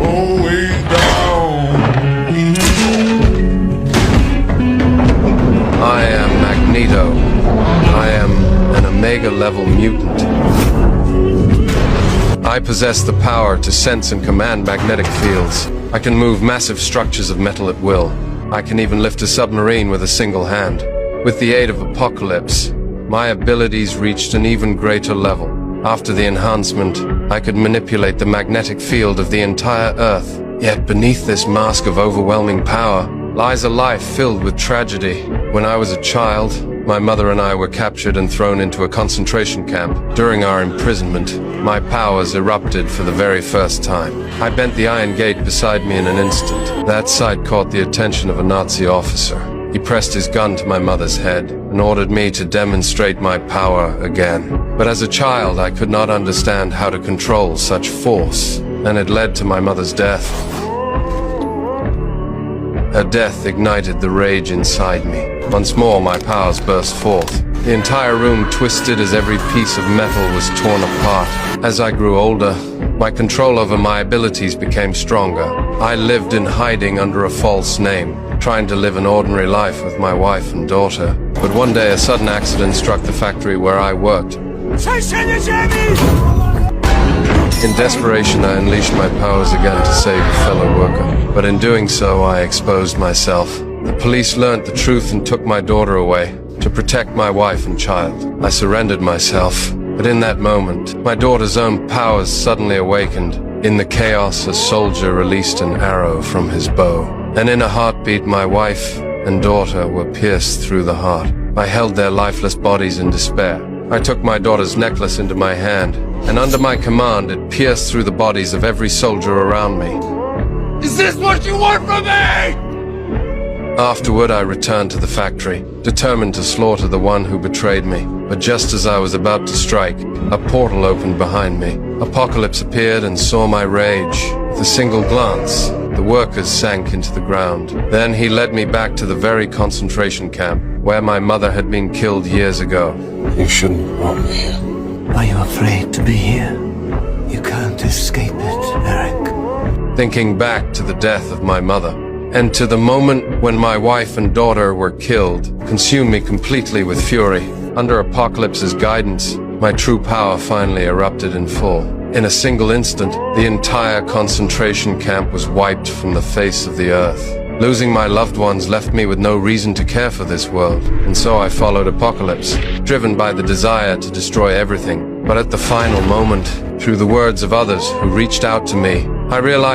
going down. I am Magneto. I am an Omega-level mutant. I possess the power to sense and command magnetic fields. I can move massive structures of metal at will. I can even lift a submarine with a single hand. With the aid of Apocalypse, my abilities reached an even greater level. After the enhancement, I could manipulate the magnetic field of the entire Earth. Yet beneath this mask of overwhelming power lies a life filled with tragedy. When I was a child, my mother and I were captured and thrown into a concentration camp. During our imprisonment, my powers erupted for the very first time. I bent the iron gate beside me in an instant. That sight caught the attention of a Nazi officer. He pressed his gun to my mother's head and ordered me to demonstrate my power again. But as a child, I could not understand how to control such force, and it led to my mother's death. Her death ignited the rage inside me. Once more, my powers burst forth. The entire room twisted as every piece of metal was torn apart. As I grew older, my control over my abilities became stronger. I lived in hiding under a false name, trying to live an ordinary life with my wife and daughter. But one day, a sudden accident struck the factory where I worked. In desperation, I unleashed my powers again to save a fellow worker. But in doing so, I exposed myself. The police learnt the truth and took my daughter away to protect my wife and child. I surrendered myself, but in that moment, my daughter's own powers suddenly awakened. In the chaos, a soldier released an arrow from his bow, and in a heartbeat, my wife and daughter were pierced through the heart. I held their lifeless bodies in despair. I took my daughter's necklace into my hand, and under my command, it pierced through the bodies of every soldier around me. Is this what you want from me? Afterward, I returned to the factory, determined to slaughter the one who betrayed me. But just as I was about to strike, a portal opened behind me. Apocalypse appeared and saw my rage. With a single glance, the workers sank into the ground. Then he led me back to the very concentration camp where my mother had been killed years ago. You shouldn't have brought me here. Are you afraid to be here? You can't escape it, Eric. Thinking back to the death of my mother, and to the moment when my wife and daughter were killed, consumed me completely with fury. Under Apocalypse's guidance, my true power finally erupted in full. In a single instant, the entire concentration camp was wiped from the face of the earth. Losing my loved ones left me with no reason to care for this world, and so I followed Apocalypse, driven by the desire to destroy everything. But at the final moment, through the words of others who reached out to me, I realized